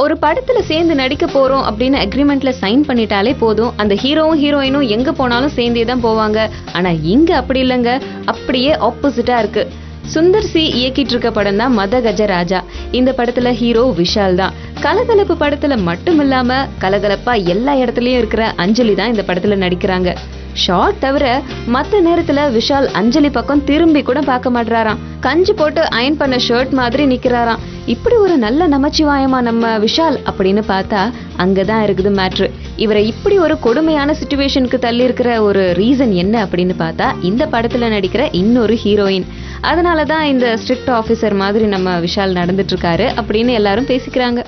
ஒரு படத்துல சேர்ந்து நடிக்க போறோம் அப்படின்னு அக்ரிமெண்ட்ல சைன் பண்ணிட்டாலே போதும், அந்த ஹீரோவும் ஹீரோயினும் எங்க போனாலும் சேர்ந்தே தான் போவாங்க. ஆனா இங்க அப்படி இல்லைங்க, அப்படியே ஆப்போசிட்டா இருக்கு. சுந்தர் சி இயக்கிட்டு இருக்க படம் தான் மத கஜராஜா. இந்த படத்துல ஹீரோ விஷால் தான். கலகலப்பு படத்துல மட்டும் இல்லாம கலகலப்பா எல்லா இடத்துலயும் இருக்கிற அஞ்சலி தான் இந்த படத்துல நடிக்கிறாங்க. ஷார்ட் தவிர மத்த நேரத்துல விஷால் அஞ்சலி பக்கம் திரும்பி கூட பார்க்க மாட்டாராம். கஞ்சி போட்டு அயன் பண்ண ஷர்ட் மாதிரி நிக்கிறாராம். இப்படி ஒரு நல்ல நமச்சிவாயமா நம்ம விஷால் அப்படின்னு பார்த்தா அங்கதான் இருக்குது மேட்ரு. இவரை இப்படி ஒரு கொடுமையான சிச்சுவேஷனுக்கு தள்ளி இருக்கிற ஒரு ரீசன் என்ன அப்படின்னு பார்த்தா இந்த படத்துல நடிக்கிற இன்னொரு ஹீரோயின். அதனாலதான் இந்த ஸ்ட்ரிக்ட் ஆபீசர் மாதிரி நம்ம விஷால் நடந்துட்டு இருக்காரு அப்படின்னு எல்லாரும் பேசிக்கிறாங்க.